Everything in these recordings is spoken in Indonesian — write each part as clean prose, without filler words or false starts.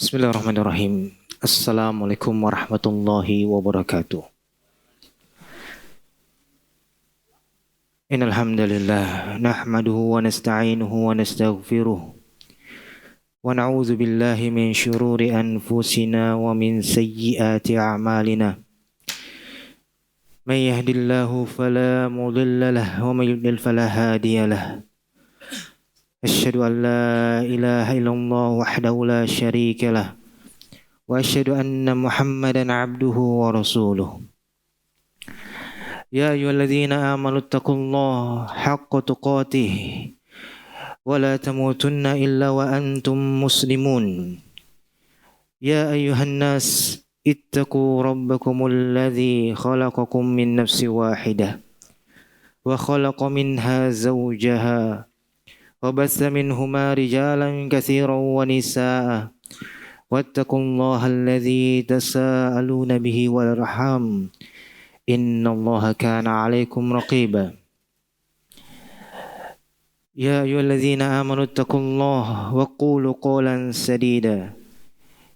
Bismillahirrahmanirrahim. Assalamualaikum warahmatullahi wabarakatuh. Innal hamdalillah nahmaduhu wa nasta'inuhu wa nastaghfiruh wa na'udzu billahi min shururi anfusina wa min sayyiati a'malina. May yahdihillahu fala mudilla lahu wa may yudlil fala hadiya lahu. Asyhadu an la ilaha illallah wahdahu la syarika lah wa asyhadu anna Muhammadan abduhu wa rasuluh. Ya ayyuhalladzina amanu taqullaha haqqa tuqatih wa la tamutunna illa wa antum muslimun. Ya ayyuhan nas ittaqu rabbakumul ladzi khalaqakum min nafsin wahidah wa khalaqa minha zawjaha وبث منهما رجالا كثيرا ونساء واتقوا الله الذي تساءلون به والأرحام إن الله كان عليكم رقيبا يا أيها الذين آمنوا اتقوا الله وقولوا قولا سديدا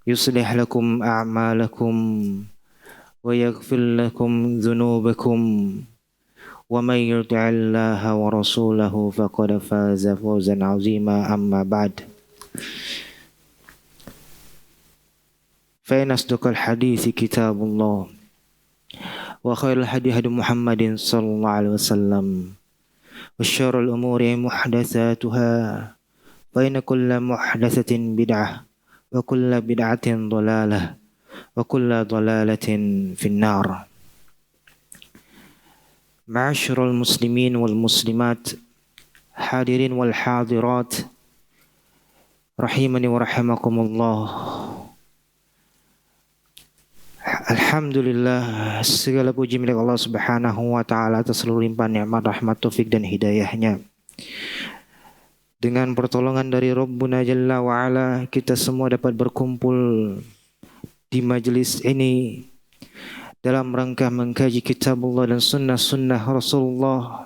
يصلح لكم أعمالكم ويغفر لكم ذنوبكم ومن يطع الله ورسوله فقد فاز فوزا عظيما أما بعد فإن أصدق الحديث كتاب الله وخير الهدي هدي محمد صلى الله عليه وسلم وشر الأمور محدثاتها فإن كل محدثة بدعة وكل بدعة ضلالة وكل ضلالة في النار. Ma'asyiral muslimin wal muslimat, hadirin wal hadirat, rahimani wa rahimakumullah. Alhamdulillah, segala puji milik Allah Subhanahu wa taala atas seluruh limpahan nikmat, rahmat, taufik dan hidayahnya. Dengan pertolongan dari Rabbuna Jalla wa Ala, kita semua dapat berkumpul di majelis ini dalam rangka mengkaji kitab Allah dan sunnah-sunnah Rasulullah,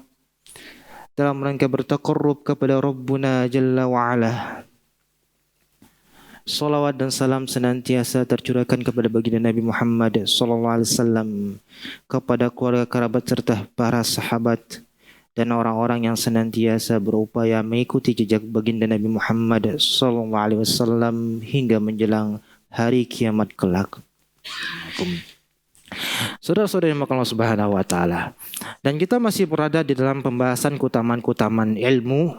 dalam rangka bertaqarrub kepada Rabbuna Jalla wa'ala. Salawat dan salam senantiasa tercurahkan kepada baginda Nabi Muhammad sallallahu alaihi wasallam, kepada keluarga, kerabat serta para sahabat dan orang-orang yang senantiasa berupaya mengikuti jejak baginda Nabi Muhammad sallallahu alaihi wasallam hingga menjelang hari kiamat kelak. Saudara-saudari yang Allah Subhanahu wa taala, dan kita masih berada di dalam pembahasan keutamaan-keutamaan ilmu,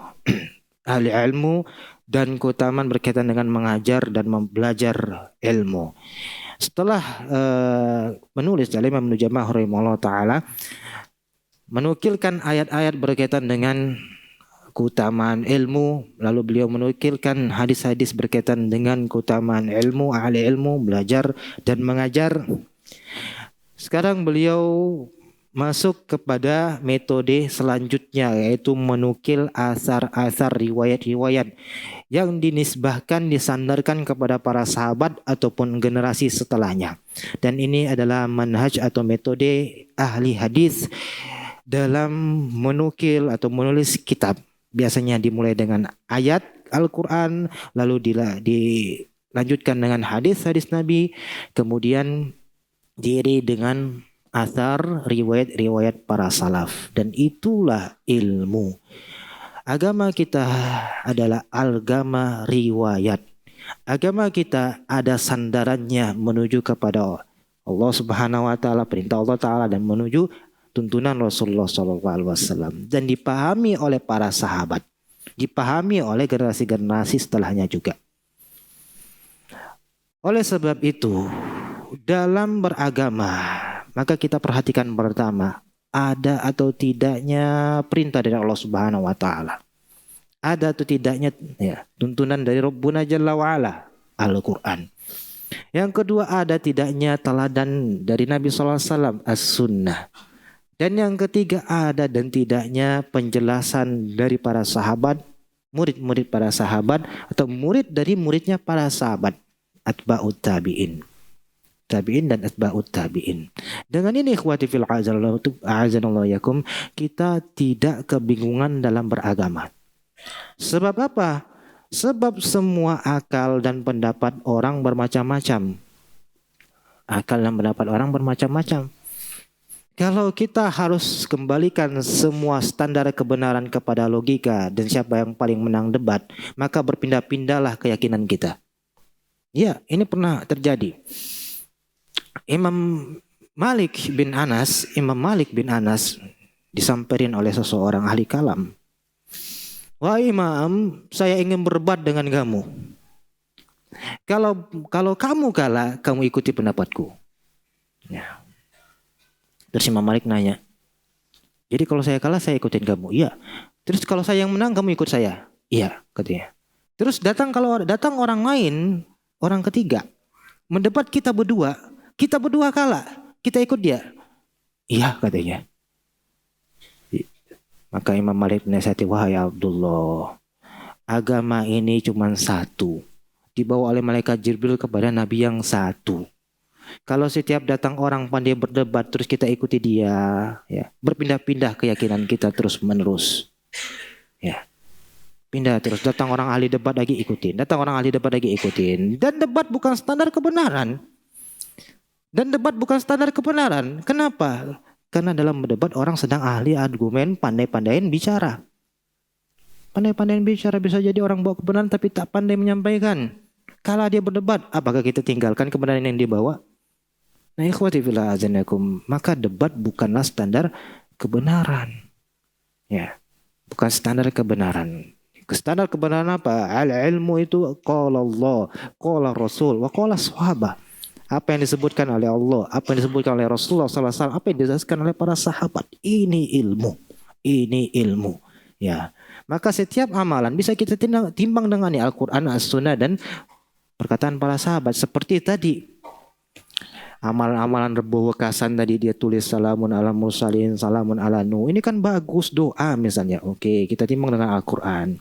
ahli ilmu, dan keutamaan berkaitan dengan mengajar dan belajar ilmu. Setelah menulis Imam Ibnu Jamah rahimahullah taala menukilkan ayat-ayat berkaitan dengan keutamaan ilmu, lalu beliau menukilkan hadis-hadis berkaitan dengan keutamaan ilmu, ahli ilmu, belajar dan mengajar. Sekarang beliau masuk kepada metode selanjutnya, yaitu menukil asar-asar riwayat-riwayat yang dinisbahkan, disandarkan kepada para sahabat ataupun generasi setelahnya. Dan ini adalah manhaj atau metode ahli hadis dalam menukil atau menulis kitab. Biasanya dimulai dengan ayat Al-Quran, lalu dilanjutkan dengan hadis-hadis Nabi, kemudian diiringi dengan asar riwayat-riwayat para salaf. Dan itulah ilmu. Agama kita adalah agama riwayat. Agama kita ada sandarannya menuju kepada Allah Subhanahu wa taala, perintah Allah taala, dan menuju tuntunan Rasulullah sallallahu alaihi wasallam, dan dipahami oleh para sahabat, dipahami oleh generasi-generasi setelahnya juga. Oleh sebab itu, dalam beragama, maka kita perhatikan pertama, ada atau tidaknya perintah dari Allah Subhanahu wa taala. Ada atau tidaknya tuntunan dari Rabbuna Jalla wa Ala, Al-Qur'an. Yang kedua, ada tidaknya teladan dari Nabi sallallahu alaihi wasallam, as-sunnah. Dan yang ketiga, ada dan tidaknya penjelasan dari para sahabat, murid-murid para sahabat atau murid dari muridnya para sahabat, atba'ut tabi'in. Tabi'in dan atba'ut tabi'in. Dengan ini ikhwati fil a'azanallahu yakum, kita tidak kebingungan dalam beragama. Sebab apa? Sebab semua akal dan pendapat orang bermacam-macam. Akal dan pendapat orang bermacam-macam. Kalau kita harus kembalikan semua standar kebenaran kepada logika dan siapa yang paling menang debat, maka berpindah-pindahlah keyakinan kita. Ya, ini pernah terjadi. Imam Malik bin Anas disamperin oleh seseorang ahli kalam. Wahai Imam, saya ingin berdebat dengan kamu. Kalau kamu kalah, kamu ikuti pendapatku. Ya. Terus Imam Malik nanya, jadi kalau saya kalah saya ikutin kamu? Iya. Terus kalau saya yang menang kamu ikut saya? Iya, katanya. Terus datang orang lain, orang ketiga, mendebat kita berdua kalah, kita ikut dia? Iya, katanya. Maka Imam Malik menasihati, wahai Abdullah, agama ini cuma satu, dibawa oleh malaikat Jibril kepada Nabi yang satu. Kalau setiap datang orang pandai berdebat terus kita ikuti dia, ya, berpindah-pindah keyakinan kita terus menerus, ya, pindah terus. Datang orang ahli debat lagi ikutin, dan debat bukan standar kebenaran. Kenapa? Karena dalam berdebat orang sedang ahli argumen, pandai-pandaiin bicara. Bisa jadi orang bawa kebenaran tapi tak pandai menyampaikan. Kalau dia berdebat, apakah kita tinggalkan kebenaran yang dia bawa? Nah, ikhwati fillah azanakum, maka debat bukanlah standar kebenaran. Ya, bukan standar kebenaran. Standar kebenaran apa? Al-ilmu itu qala Allah, qala Rasul, wa qala sahabat. Apa yang disebutkan oleh Allah, apa yang disebutkan oleh Rasulullah SAW, apa yang dijelaskan oleh para sahabat. Ini ilmu. Ya, maka setiap amalan bisa kita timbang dengan Al-Quran, As-Sunnah, dan perkataan para sahabat. Seperti tadi, amalan-amalan rebo wekasan tadi dia tulis salamun ala mursalin, salamun ala nuh. Ini kan bagus doa misalnya. Oke, kita timbang dengan Al-Quran.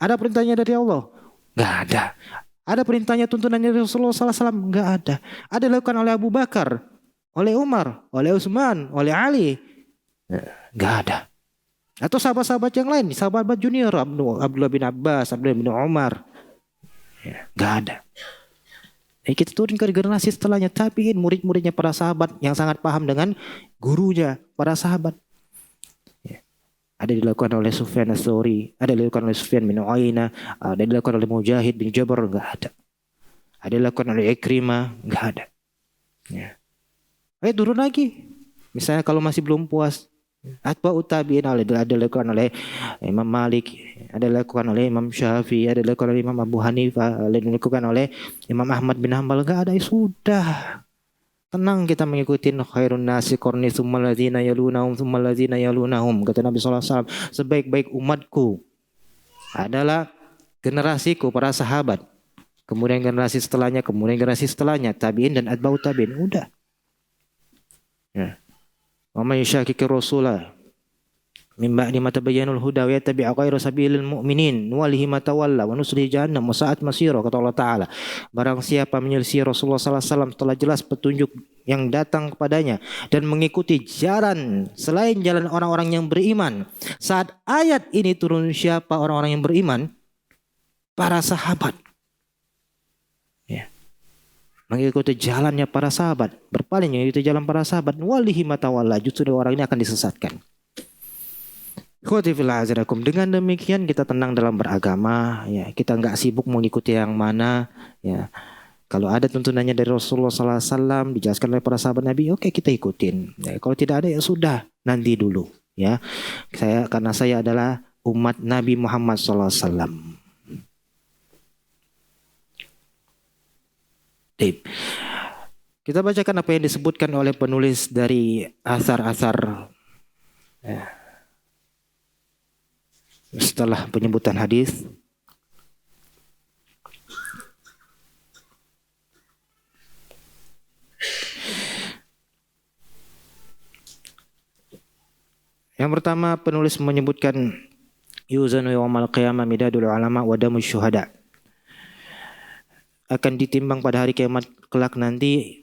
Ada perintahnya dari Allah? Nggak ada. Ada perintahnya tuntunannya dari Rasulullah SAW? Nggak ada. Ada dilakukan oleh Abu Bakar, oleh Umar, oleh Utsman, oleh Ali? Nggak ada. Atau sahabat-sahabat yang lain, sahabat junior, Abdullah bin Abbas, Abdullah bin Umar? Nggak ada. Kita turun ke generasi setelahnya, tabiin, murid-muridnya para sahabat yang sangat paham dengan gurunya para sahabat. Ada dilakukan oleh Sufyan Ats-Tsauri, ada dilakukan oleh Sufyan bin Uyainah, ada dilakukan oleh Mujahid bin Jabr, enggak ada. Ada dilakukan oleh Ikrimah, enggak ada. Ya. Turun lagi. Misalnya kalau masih belum puas, atba'ut tabi'in, ada dilakukan oleh Imam Malik, ada dilakukan oleh Imam Syafi'i, ada dilakukan oleh Imam Abu Hanifah, ada dilakukan oleh Imam Ahmad bin Hanbal, enggak ada. Sudah. Tenang kita mengikuti khairun nasi qarni tsummal ladzina yalunahum, kata Nabi sallallahu alaihi wasallam, sebaik-baik umatku adalah generasiku para sahabat, kemudian generasi setelahnya, tabi'in dan atba'ut tabi'in. Udah. Ya. Wa may yushaqiqir rasula min ba'di ma tabayyanal huda wa yattabi' ghayra sabilil mu'minin nuwallihi ma tawalla wa nuslihi jahannam wa sa'at masira, kata Allah Ta'ala. Barang siapa menyelisih Rasulullah sallallahu alaihi wasallam setelah jelas petunjuk yang datang kepadanya dan mengikuti jalan selain jalan orang-orang yang beriman. Saat ayat ini turun, siapa orang-orang yang beriman? Para sahabat. Ya. Mengikuti jalannya para sahabat, berpaling mengikuti jalan para sahabat, nuwallihi ma tawalla, justru orang ini akan disesatkan. Dengan demikian kita tenang dalam beragama, ya, kita nggak sibuk mengikuti yang mana, ya. Kalau ada tuntunannya dari Rasulullah SAW dijelaskan oleh para sahabat Nabi, oke, kita ikutin. Ya, kalau tidak ada ya sudah, nanti dulu, ya. Karena saya adalah umat Nabi Muhammad SAW. Kita bacakan apa yang disebutkan oleh penulis dari asar-asar, ya, setelah penyebutan hadis. Yang pertama, penulis menyebutkan yuzanu yaumal qiyamah midadul ulama wa damu syuhada. Akan ditimbang pada hari kiamat kelak nanti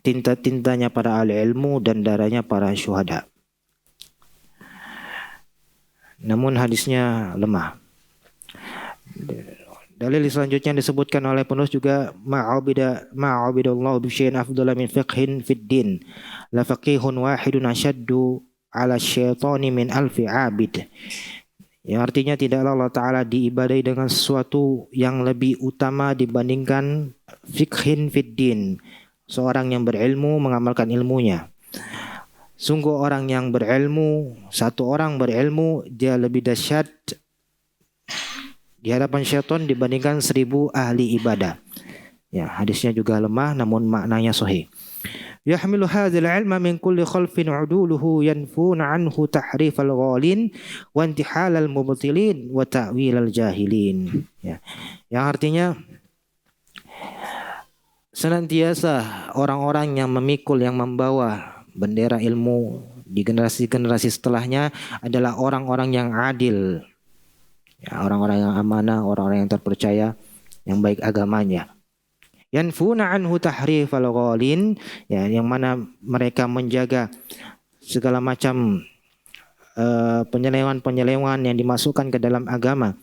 tinta-tintanya para ahli ilmu dan darahnya para syuhada. Namun hadisnya lemah. Dalil selanjutnya disebutkan oleh penulis juga ma'abidallahu bisyai'in afdala min fiqhin fid din. La faqihun wahidun asyaddu ala syaitani min alfi abid. Yang artinya tidaklah Allah Ta'ala diibadai dengan sesuatu yang lebih utama dibandingkan fiqhin fid din. Seorang yang berilmu mengamalkan ilmunya. Sungguh orang yang berilmu, satu orang berilmu, dia lebih dahsyat di hadapan syaitan dibandingkan 1000 ahli ibadah. Ya, hadisnya juga lemah namun maknanya sahih. Yahmilu hadzal ilma min kulli khalfin uduluhu yanfuna anhu tahrif al-ghalin wa intihal al-mubtilin wa ta'wil al-jahilin. Ya. Yang artinya senantiasa orang-orang yang memikul, yang membawa bendera ilmu di generasi-generasi setelahnya adalah orang-orang yang adil. Ya, orang-orang yang amanah, orang-orang yang terpercaya, yang baik agamanya. Yanfuna anhu tahrifal ghalin, ya, yang mana mereka menjaga segala macam penyelewengan yang dimasukkan ke dalam agama.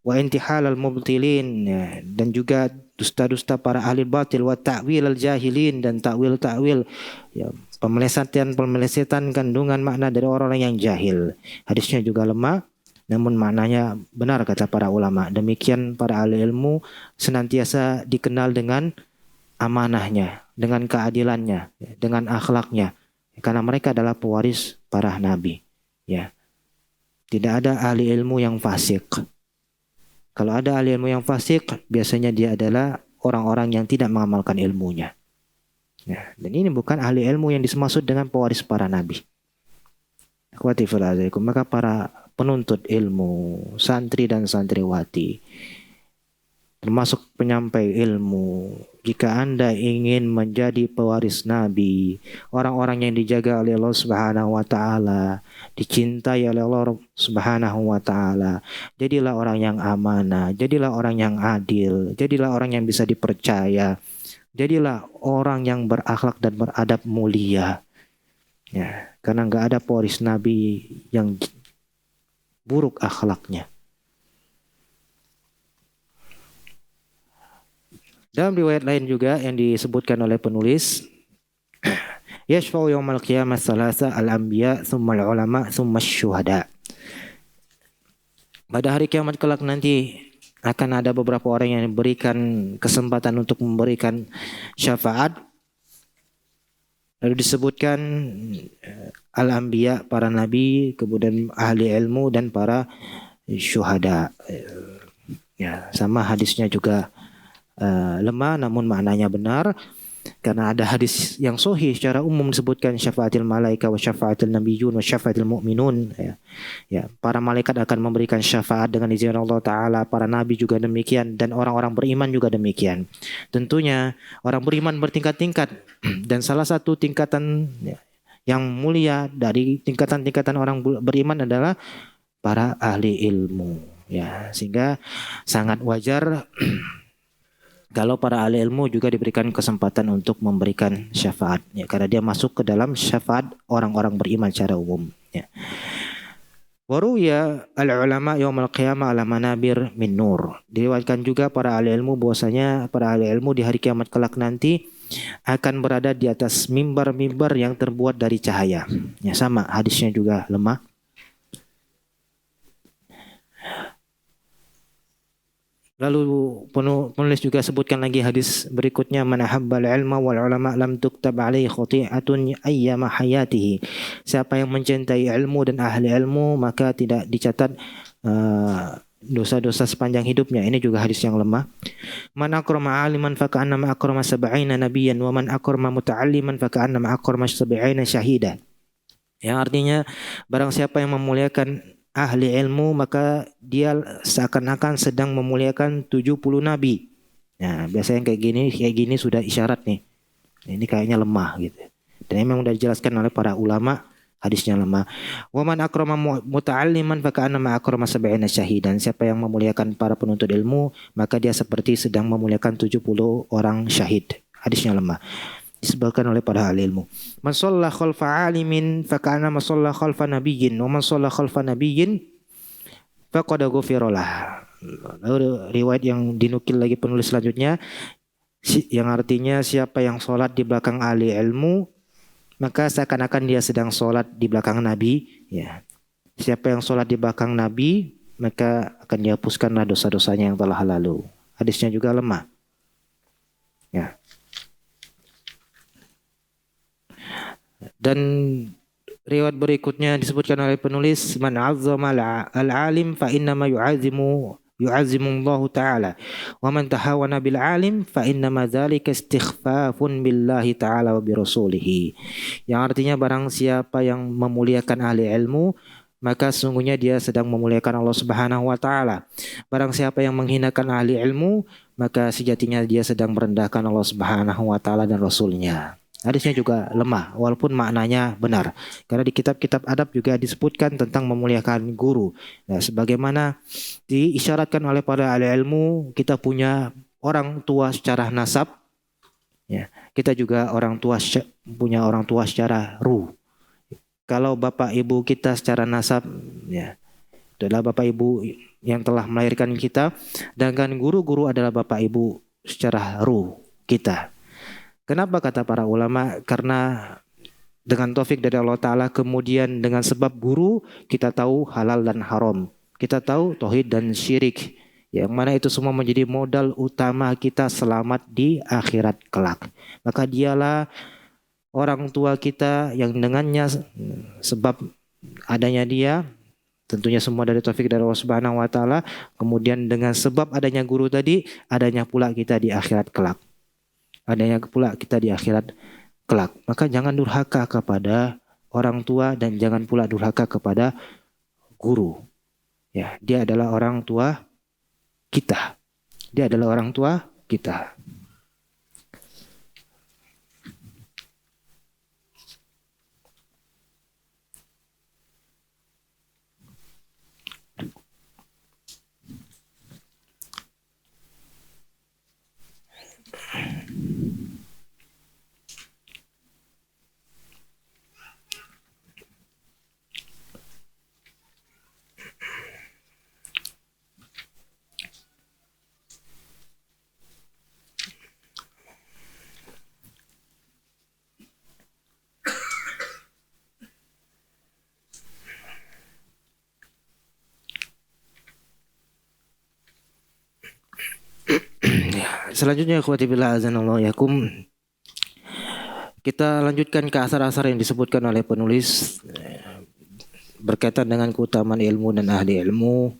Wa intihalal mubtilin, ya, dan juga dusta-dusta para ahli batil, wa ta'wil al-jahilin, dan ta'wil-ta'wil, ya, pemelesetan kandungan makna dari orang-orang yang jahil. Hadisnya juga lemah namun maknanya benar kata para ulama. Demikian para ahli ilmu senantiasa dikenal dengan amanahnya, dengan keadilannya, dengan akhlaknya, karena mereka adalah pewaris para nabi. Ya, tidak ada ahli ilmu yang fasik. Kalau ada ahli ilmu yang fasik, biasanya dia adalah orang-orang yang tidak mengamalkan ilmunya. Ya, dan ini bukan ahli ilmu yang dimaksud dengan pewaris para nabi. Maka para penuntut ilmu, santri dan santriwati, termasuk penyampai ilmu, jika Anda ingin menjadi pewaris Nabi, orang-orang yang dijaga oleh Allah Subhanahu wa taala, dicintai oleh Allah Subhanahu wa taala, jadilah orang yang amanah, jadilah orang yang adil, jadilah orang yang bisa dipercaya, jadilah orang yang berakhlak dan beradab mulia. Ya, karena enggak ada pewaris Nabi yang buruk akhlaknya. Dalam riwayat lain juga yang disebutkan oleh penulis, yashfa'u yaumal qiyamah salasa al-anbiya thumma al-ulama thumma asy-syuhada. Pada hari kiamat kelak nanti akan ada beberapa orang yang diberikan kesempatan untuk memberikan syafaat. Lalu disebutkan al-anbiya, para nabi, kemudian ahli ilmu dan para syuhada. Ya, sama hadisnya juga lemah namun maknanya benar, karena ada hadis yang sahih secara umum disebutkan syafaatil malaika wa syafaatil nabiyyun wa syafaatil mu'minun. Ya, para malaikat akan memberikan syafaat dengan izin Allah Ta'ala, para nabi juga demikian, dan orang-orang beriman juga demikian. Tentunya orang beriman bertingkat-tingkat, dan salah satu tingkatan yang mulia dari tingkatan-tingkatan orang beriman adalah para ahli ilmu. Ya, sehingga sangat wajar kalau para ahli ilmu juga diberikan kesempatan untuk memberikan syafaat, ya, karena dia masuk ke dalam syafaat orang-orang beriman secara umum. Ya. Waruya al-ulama yaumal qiyamah ala manabir min nur. Diriwayatkan juga para ahli ilmu bahwasanya para ahli ilmu di hari kiamat kelak nanti akan berada di atas mimbar-mimbar yang terbuat dari cahaya. Ya, sama hadisnya juga lemah. Lalu penulis juga sebutkan lagi hadis berikutnya, man ahabbal ilma wal ulama lam tuktab alaihi khati'atun ayyama hayatihi. Siapa yang mencintai ilmu dan ahli ilmu maka tidak dicatat dosa-dosa sepanjang hidupnya. Ini juga hadis yang lemah. Man akrama aliman fa ka'annama akrama 70 nabiyyan wa man akrama muta'alliman fa ka'annama akrama 70 syahida. Yang artinya barang siapa yang memuliakan ahli ilmu maka dia seakan-akan sedang memuliakan 70 nabi. Nah, biasanya kayak gini sudah isyarat nih. Ini kayaknya lemah gitu. Dan ini memang sudah dijelaskan oleh para ulama, hadisnya lemah. Wa man akrama muta'alliman fa ka'annama akrama 70 syahidan. Siapa yang memuliakan para penuntut ilmu, maka dia seperti sedang memuliakan 70 orang syahid. Hadisnya lemah. Disebutkan oleh para ahli ilmu. Man shalla khalfa alimin fa ka'annama shalla khalfa nabiyyin wa man shalla khalfa nabiyyin faqad ghufira lah. Lalu riwayat yang dinukil lagi penulis selanjutnya yang artinya siapa yang sholat di belakang ahli ilmu maka seakan-akan dia sedang sholat di belakang Nabi. Ya. Siapa yang sholat di belakang Nabi maka akan dihapuskanlah dosa-dosanya yang telah lalu. Hadisnya juga lemah. Ya. Dan riwayat berikutnya disebutkan oleh penulis man 'azzama al-'alim fa innama yu'azzimu Allah taala wa man tahawana bil 'alim fa innama dzalika istighfafun billahi taala wa bi rasulih. Yang artinya barang siapa yang memuliakan ahli ilmu maka sesungguhnya dia sedang memuliakan Allah Subhanahu wa taala. Barang siapa yang menghinakan ahli ilmu maka sejatinya dia sedang merendahkan Allah Subhanahu wa taala dan rasulnya. Hadisnya juga lemah walaupun maknanya benar. Karena di kitab-kitab adab juga disebutkan tentang memuliakan guru. Nah, sebagaimana diisyaratkan oleh para ahli ilmu, kita punya orang tua secara nasab. Ya, kita juga punya orang tua secara ruh. Kalau bapak ibu kita secara nasab, ya, itu adalah bapak ibu yang telah melahirkan kita. Sedangkan guru-guru adalah bapak ibu secara ruh kita. Kenapa kata para ulama? Karena dengan taufik dari Allah Ta'ala kemudian dengan sebab guru kita tahu halal dan haram. Kita tahu tauhid dan syirik. Yang mana itu semua menjadi modal utama kita selamat di akhirat kelak. Maka dialah orang tua kita yang dengannya sebab adanya dia tentunya semua dari taufik dari Allah Subhanahu wa taala, kemudian dengan sebab adanya guru tadi adanya pula kita di akhirat kelak. Adanya pula kita di akhirat kelak. Maka jangan durhaka kepada orang tua dan jangan pula durhaka kepada guru. Ya, dia adalah orang tua kita. Dia adalah orang tua kita. Selanjutnya akhwati billah azanallahu yakum, kita lanjutkan ke asar-asar yang disebutkan oleh penulis berkaitan dengan keutamaan ilmu dan ahli ilmu.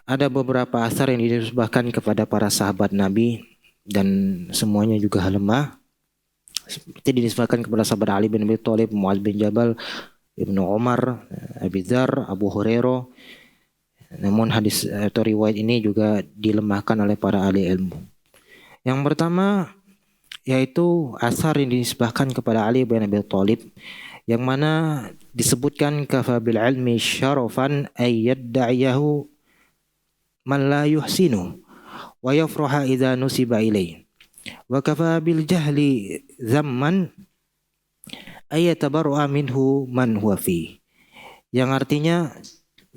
Ada beberapa asar yang dinisbahkan kepada para sahabat Nabi dan semuanya juga lemah. Seperti dinisbahkan kepada sahabat Ali bin Abi Thalib, Muaz bin Jabal, Ibnu Umar, Abi Dzar, Abu Hurairah. Namun hadis atau riwayat ini juga dilemahkan oleh para ahli ilmu. Yang pertama yaitu asar yang dinisbahkan kepada Ali bin Abi Thalib yang mana disebutkan kafa bil ilmi syarafan ay yad'iyahu man la yuhsinu wa yafraha idza nusiba ilaihi wa kafa bil jahli zamman ay yatabarra minhu man huwa fi. Yang artinya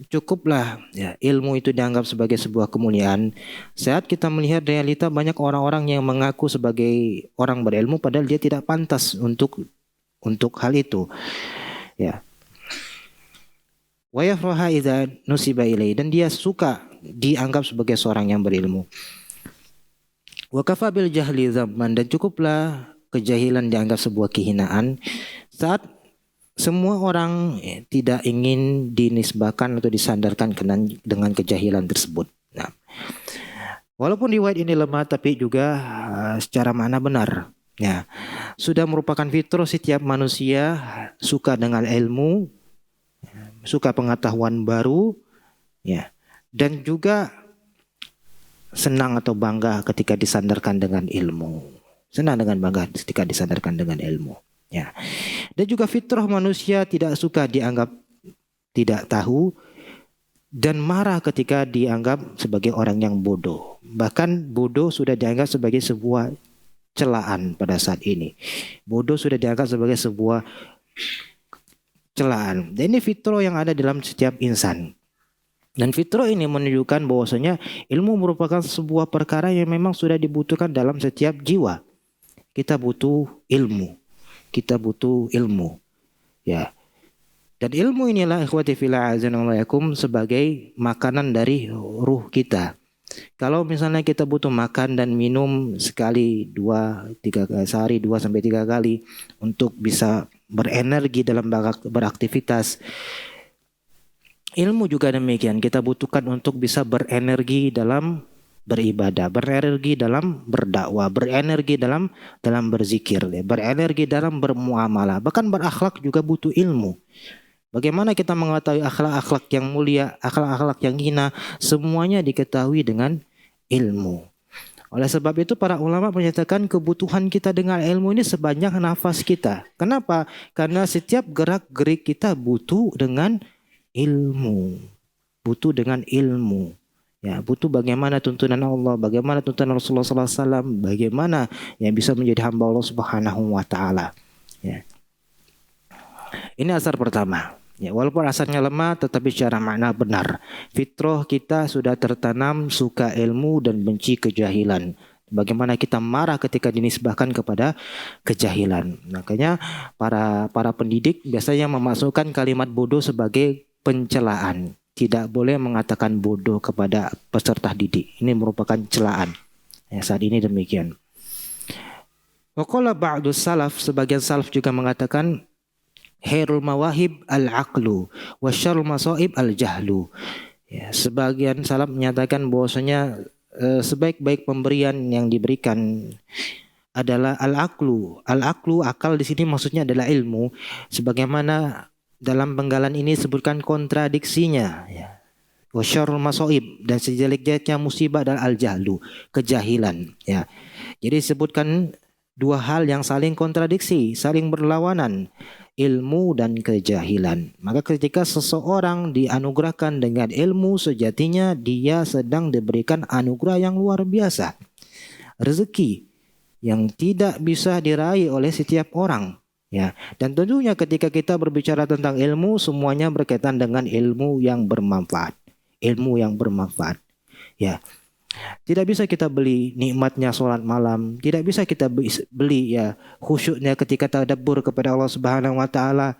cukuplah ya, ilmu itu dianggap sebagai sebuah kemuliaan. Saat kita melihat realita banyak orang-orang yang mengaku sebagai orang berilmu padahal dia tidak pantas untuk hal itu. Ya. Wa yafraha idza nusiba ilai, dan dia suka dianggap sebagai seorang yang berilmu. Wa kafa bil jahli zaman, dan cukuplah kejahilan dianggap sebuah kehinaan saat semua orang tidak ingin dinisbahkan atau disandarkan dengan kejahilan tersebut. Nah, walaupun riwayat ini lemah, tapi juga secara makna benar. Ya, sudah merupakan fitrah setiap manusia suka dengan ilmu, suka pengetahuan baru, ya, dan juga senang atau bangga ketika disandarkan dengan ilmu. Senang dengan bangga ketika disandarkan dengan ilmu. Ya. Dan juga fitrah manusia tidak suka dianggap tidak tahu dan marah ketika dianggap sebagai orang yang bodoh. Bahkan bodoh sudah dianggap sebagai sebuah celaan pada saat ini. Bodoh sudah dianggap sebagai sebuah celaan. Dan ini fitrah yang ada dalam setiap insan. Dan fitrah ini menunjukkan bahwasanya ilmu merupakan sebuah perkara yang memang sudah dibutuhkan dalam setiap jiwa. Kita butuh ilmu. Kita butuh ilmu. Ya. Dan ilmu inilah ikhwati fillah azanallahikum sebagai makanan dari ruh kita. Kalau misalnya kita butuh makan dan minum sekali 2-3 sehari 2-3 kali untuk bisa berenergi dalam beraktivitas. Ilmu juga demikian, kita butuhkan untuk bisa berenergi dalam beribadah, berenergi dalam berdakwah, berenergi dalam berzikir, berenergi dalam bermuamalah, bahkan berakhlak juga butuh ilmu. Bagaimana kita mengetahui akhlak-akhlak yang mulia, akhlak-akhlak yang hina, semuanya diketahui dengan ilmu. Oleh sebab itu para ulama menyatakan kebutuhan kita dengan ilmu ini sebanyak nafas kita. Kenapa? Karena setiap gerak-gerik kita butuh dengan ilmu, butuh dengan ilmu, ya, butuh bagaimana tuntunan Allah, bagaimana tuntunan Rasulullah SAW, bagaimana yang bisa menjadi hamba Allah Subhanahu Wa Taala. Ya. Ini asar pertama. Ya, walaupun asarnya lemah, tetapi secara makna benar. Fitrah kita sudah tertanam suka ilmu dan benci kejahilan. Bagaimana kita marah ketika dinisbahkan kepada kejahilan. Makanya para pendidik biasanya memasukkan kalimat bodoh sebagai pencelaan. Tidak boleh mengatakan bodoh kepada peserta didik. Ini merupakan celaan. Ya, saat ini demikian. Waqala ba'du salaf, sebagian salaf juga mengatakan khairul mawahib al-aqlu wa syarrul masaib al-jahlu. Ya, sebagian salaf menyatakan bahwasanya sebaik-baik pemberian yang diberikan adalah al-aqlu. Al-aqlu, akal di sini maksudnya adalah ilmu, sebagaimana dalam penggalan ini disebutkan kontradiksinya, ya. Wa syarrul masaib, dan sejelek-jeleknya musibah adalah al-jahlu, kejahilan, ya. Jadi disebutkan dua hal yang saling kontradiksi, saling berlawanan, ilmu dan kejahilan. Maka ketika seseorang dianugerahkan dengan ilmu, sejatinya dia sedang diberikan anugerah yang luar biasa, rezeki yang tidak bisa diraih oleh setiap orang. Ya, dan tentunya ketika kita berbicara tentang ilmu, semuanya berkaitan dengan ilmu yang bermanfaat. Ilmu yang bermanfaat. Ya. Tidak bisa kita beli nikmatnya sholat malam, tidak bisa kita beli ya khusyuknya ketika tadabbur kepada Allah Subhanahu Wa Taala.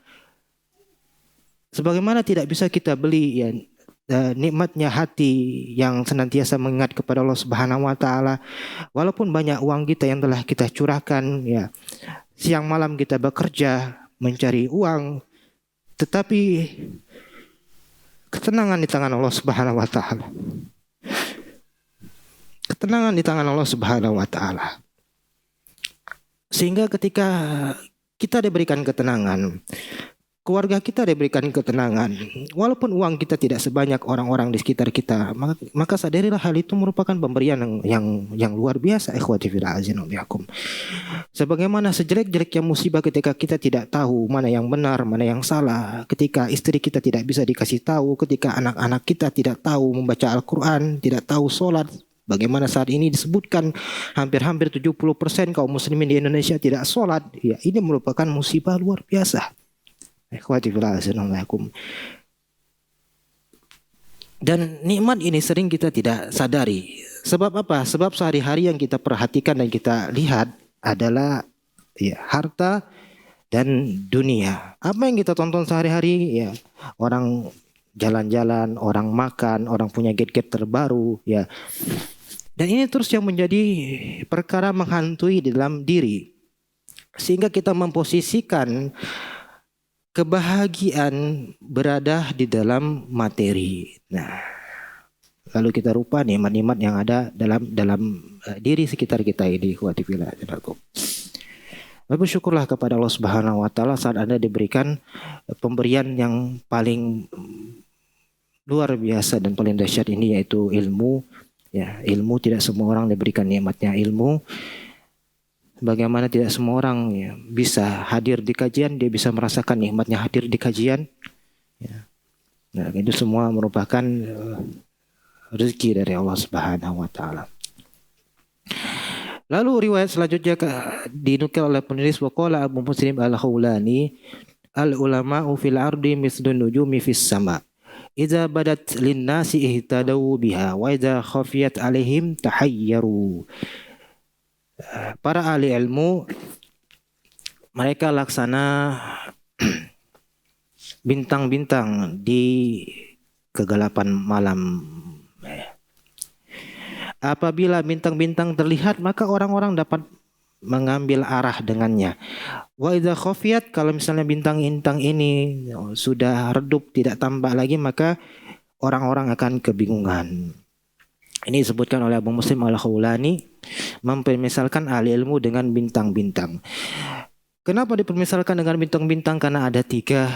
Sebagaimana tidak bisa kita beli ya nikmatnya hati yang senantiasa mengingat kepada Allah Subhanahu Wa Taala. Walaupun banyak uang kita yang telah kita curahkan, ya, siang malam kita bekerja mencari uang, tetapi ketenangan di tangan Allah Subhanahu Wa Taala. Ketenangan di tangan Allah Subhanahu Wa Taala. Sehingga ketika kita diberikan ketenangan, keluarga kita diberikan ketenangan, walaupun uang kita tidak sebanyak orang-orang di sekitar kita, maka sadarilah hal itu merupakan pemberian yang luar biasa, ikhwati fillah azanallahikum. Sebagaimana sejelek-jeleknya musibah ketika kita tidak tahu mana yang benar, mana yang salah, ketika istri kita tidak bisa dikasih tahu, ketika anak-anak kita tidak tahu membaca Al-Quran, tidak tahu sholat. Bagaimana saat ini disebutkan hampir 70% kaum muslimin di Indonesia tidak sholat. Ya, ini merupakan musibah luar biasa. Dan nikmat ini sering kita tidak sadari. Sebab apa? Sebab sehari-hari yang kita perhatikan dan kita lihat adalah ya, harta dan dunia. Apa yang kita tonton sehari-hari? Ya, orang jalan-jalan, orang makan, orang punya gadget terbaru, ya. Dan ini terus yang menjadi perkara menghantui di dalam diri. Sehingga kita memposisikan kebahagiaan berada di dalam materi. Nah, lalu kita lupa nikmat-nikmat yang ada dalam diri sekitar kita ini. Bersyukurlah kepada Allah Subhanahu Wa Taala saat Anda diberikan pemberian yang paling luar biasa dan paling dahsyat ini, yaitu ilmu. Ya, ilmu tidak semua orang diberikan nikmatnya ilmu. Bagaimana tidak semua orang ya, bisa hadir di kajian, dia bisa merasakan nikmatnya hadir di kajian. Ya. Nah, itu semua merupakan rezeki dari Allah Subhanahu Wa Taala. Lalu riwayat selanjutnya dinukil oleh penulis waqala Abu Muslim al-Khawlani, al-ulama'u fil ardi mislun nujumi fis sama. Idza badat linnasi ihtadaw biha wa idza khafiyat alaihim tahayyaru. Para ahli ilmu mereka laksana bintang-bintang di kegelapan malam. Apabila bintang-bintang terlihat, maka orang-orang dapat mengambil arah dengannya. Wa idza khafiyat, kalau misalnya bintang-bintang ini sudah redup, tidak tampak lagi, maka orang-orang akan kebingungan. Ini disebutkan oleh Abu Muslim Al-Khawlani, mempermisalkan ahli ilmu dengan bintang-bintang. Kenapa dipermisalkan dengan bintang-bintang? Karena ada tiga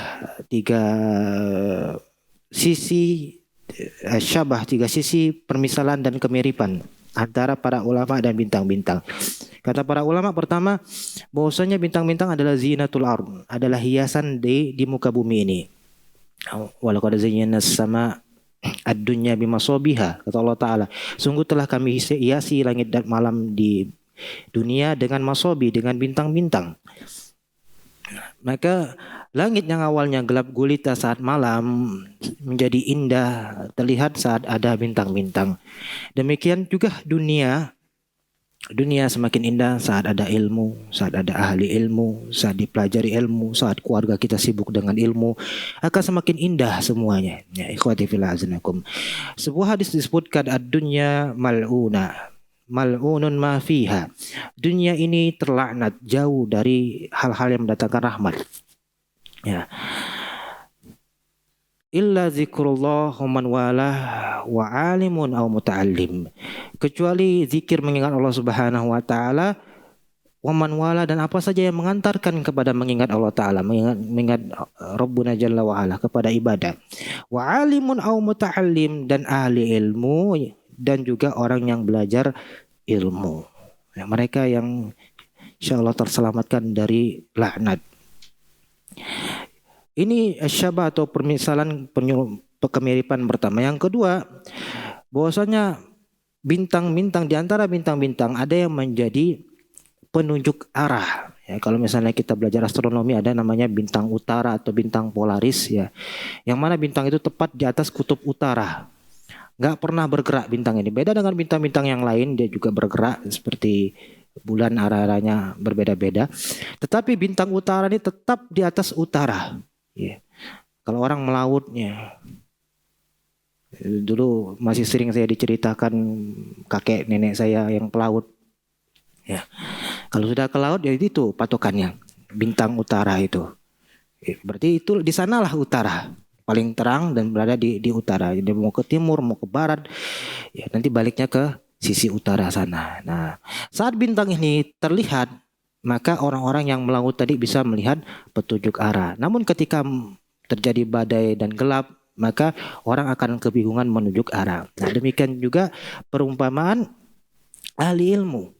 sisi syabah, tiga sisi permisalan dan kemiripan antara para ulama dan bintang-bintang. Kata para ulama pertama, bahwasanya bintang-bintang adalah zinatul ard, adalah hiasan di muka bumi ini. Walaqad zayyana as-sama ad-dunya bimasabiha, kata Allah Ta'ala, sungguh telah kami hiasi langit dan malam di dunia dengan masabi, dengan bintang-bintang. Maka langit yang awalnya gelap gulita saat malam menjadi indah terlihat saat ada bintang-bintang. Demikian juga dunia semakin indah saat ada ilmu, saat ada ahli ilmu, saat dipelajari ilmu, saat keluarga kita sibuk dengan ilmu, akan semakin indah semuanya. Ya, ikhwati fillah azanakum. Sebuah hadis disebutkan ad-dunya mal'unun ma fiha. Dunia ini terlaknat, jauh dari hal-hal yang mendatangkan rahmat. Ya. Illa zikrullah man walah wa alimun aw muta'allim. Kecuali zikir mengingat Allah Subhanahu wa taala, wa man wala, dan apa saja yang mengantarkan kepada mengingat Allah Taala, mengingat Rabbuna Jalla wa ala, kepada ibadah. Wa alimun aw muta'allim, dan ahli ilmu dan juga orang yang belajar ilmu. Ya, mereka yang insyaallah terselamatkan dari laknat. Ini syabah atau permisalan kemiripan pertama. Yang kedua, bahwasanya bintang-bintang, di antara bintang-bintang ada yang menjadi penunjuk arah. Ya, kalau misalnya kita belajar astronomi ada namanya bintang utara atau bintang polaris, ya. Yang mana bintang itu tepat di atas kutub utara. Nggak pernah bergerak bintang ini. Beda dengan bintang-bintang yang lain, dia juga bergerak seperti bulan, arah-arahnya berbeda-beda. Tetapi bintang utara ini tetap di atas utara. Ya. Kalau orang melautnya, dulu masih sering saya diceritakan kakek nenek saya yang pelaut. Ya. Kalau sudah ke laut, ya itu patokannya, bintang utara itu. Berarti itu di sanalah utara. Paling terang dan berada di utara. Jadi mau ke timur, mau ke barat, ya nanti baliknya ke sisi utara sana. Nah, saat bintang ini terlihat, maka orang-orang yang melaut tadi bisa melihat petunjuk arah. Namun ketika terjadi badai dan gelap, maka orang akan kebingungan menunjuk arah. Nah, demikian juga perumpamaan ahli ilmu.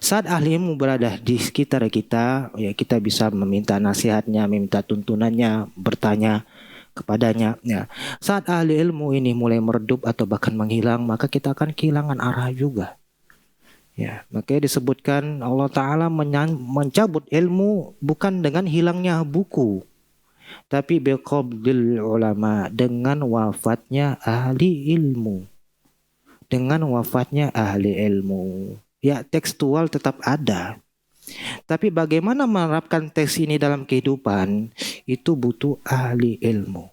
Saat ahli ilmu berada di sekitar kita, ya kita bisa meminta nasihatnya, meminta tuntunannya, bertanya kepadanya. Ya. Saat ahli ilmu ini mulai meredup atau bahkan menghilang, maka kita akan kehilangan arah juga. Ya, makanya disebutkan Allah Ta'ala mencabut ilmu bukan dengan hilangnya buku, tapi biqabdil ulama, dengan wafatnya ahli ilmu. Dengan wafatnya ahli ilmu. Ya, tekstual tetap ada. Tapi bagaimana menerapkan teks ini dalam kehidupan, itu butuh ahli ilmu.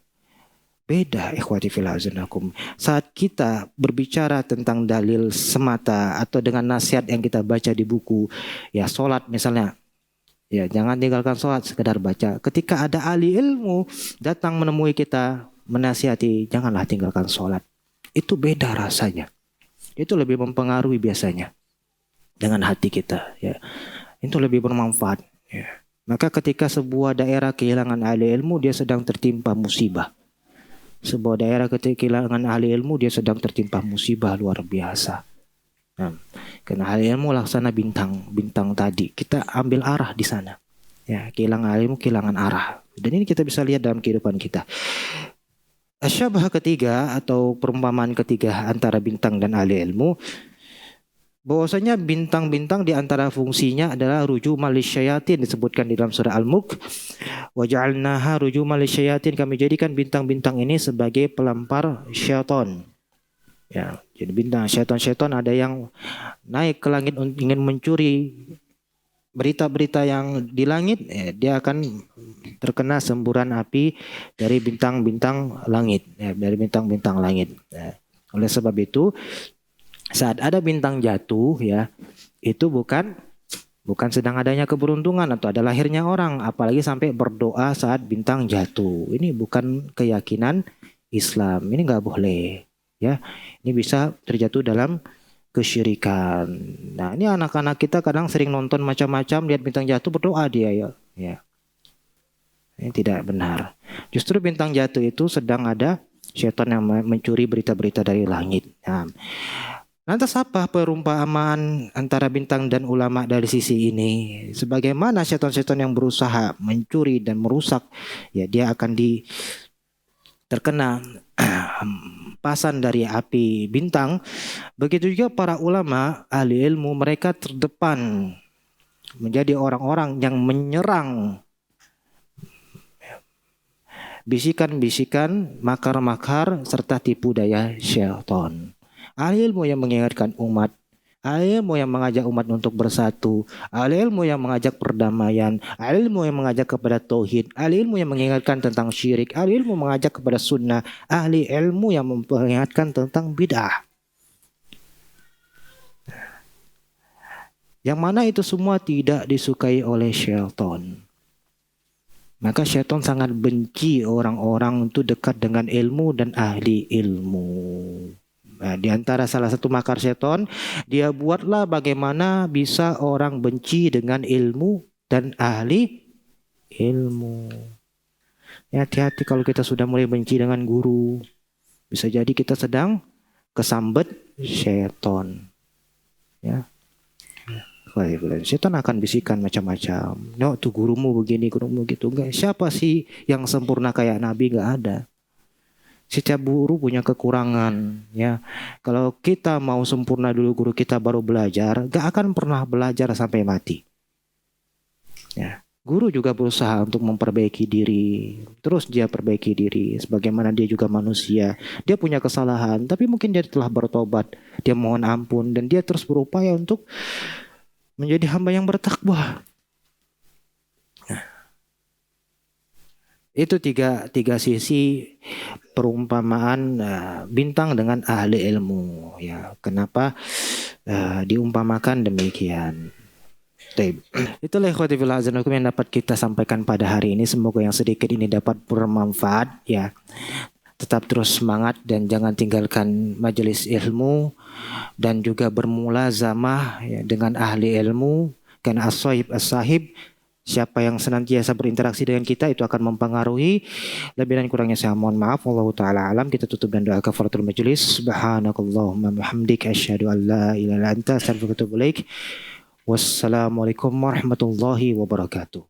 Beda, ikhwati fillah azanakum. Saat kita berbicara tentang dalil semata atau dengan nasihat yang kita baca di buku, ya sholat misalnya, ya jangan tinggalkan sholat sekedar baca. Ketika ada ahli ilmu datang menemui kita, menasihati, janganlah tinggalkan sholat. Itu beda rasanya. Itu lebih mempengaruhi biasanya dengan hati kita. Ya, itu lebih bermanfaat. Ya. Maka ketika sebuah daerah kehilangan ahli ilmu, dia sedang tertimpa musibah. Sebuah daerah ketika kehilangan ahli ilmu, dia sedang tertimpa musibah luar biasa. Nah, karena ahli ilmu laksana bintang tadi, kita ambil arah di sana. Ya, kehilangan ahli ilmu, kehilangan arah. Dan ini kita bisa lihat dalam kehidupan kita. Asyabah ketiga atau perumpamaan ketiga antara bintang dan ahli ilmu, bahwasanya bintang-bintang di antara fungsinya adalah rujuman lisyayatin, disebutkan di dalam surah Al-Mulk. Wa ja'alnaha rujuman lisyayatin, kami jadikan bintang-bintang ini sebagai pelempar syaitan. Ya, jadi bintang syaitan ada yang naik ke langit ingin mencuri berita-berita yang di langit, dia akan terkena semburan api dari bintang-bintang langit, dari bintang-bintang langit. Oleh sebab itu, saat ada bintang jatuh, ya, itu bukan sedang adanya keberuntungan atau ada lahirnya orang, apalagi sampai berdoa saat bintang jatuh. Ini bukan keyakinan Islam. Ini nggak boleh, ya. Ini bisa terjatuh dalam kesyirikan. Nah, ini anak-anak kita kadang sering nonton macam-macam, lihat bintang jatuh berdoa dia, ya. Ini tidak benar. Justru bintang jatuh itu sedang ada syaitan yang mencuri berita-berita dari langit. Nah, lantas apa perumpamaan antara bintang dan ulama dari sisi ini? Sebagaimana syaitan-syaitan yang berusaha mencuri dan merusak, ya dia akan terkena pasan dari api bintang. Begitu juga para ulama, ahli ilmu, mereka terdepan menjadi orang-orang yang menyerang bisikan-bisikan, makar-makar, serta tipu daya syaitan. Ahli ilmu yang mengingatkan umat, ahli ilmu yang mengajak umat untuk bersatu, ahli ilmu yang mengajak perdamaian, ahli ilmu yang mengajak kepada tauhid, ahli ilmu yang mengingatkan tentang syirik, ahli ilmu mengajak kepada sunnah, ahli ilmu yang mengingatkan tentang bid'ah. Yang mana itu semua tidak disukai oleh syaitan. Maka syaitan sangat benci orang-orang itu dekat dengan ilmu dan ahli ilmu. Nah, di antara salah satu makar syaitan, dia buatlah bagaimana bisa orang benci dengan ilmu dan ahli ilmu. Ya, hati-hati kalau kita sudah mulai benci dengan guru. Bisa jadi kita sedang kesambet syaitan. Ya. Syaitan akan bisikan macam-macam. No, tuh gurumu begini, gurumu gitu. Enggak, siapa sih yang sempurna kayak Nabi? Enggak ada. Setiap guru punya kekurangan, ya. Kalau kita mau sempurna dulu guru kita baru belajar, gak akan pernah belajar sampai mati. Ya. Guru juga berusaha untuk memperbaiki diri, terus dia perbaiki diri. Sebagaimana dia juga manusia, dia punya kesalahan, tapi mungkin dia telah bertobat, dia mohon ampun, dan dia terus berupaya untuk menjadi hamba yang bertakwa. Itu tiga sisi perumpamaan bintang dengan ahli ilmu. Ya, kenapa diumpamakan demikian? Itulah ikhwati fillah azanakum yang dapat kita sampaikan pada hari ini. Semoga yang sedikit ini dapat bermanfaat. Ya, tetap terus semangat dan jangan tinggalkan majelis ilmu dan juga bermulazamah ya, dengan ahli ilmu. Karena as-sahib siapa yang senantiasa berinteraksi dengan kita itu akan mempengaruhi. Lebih dan kurangnya saya mohon maaf. Wallahu taala alam. Kita tutup dan doa kafaratul majlis. Subhanakallahumma bihamdika asyhadu an la ilaha illa anta astaghfiruka wa atubu ilaik. Wassalamualaikum warahmatullahi wabarakatuh.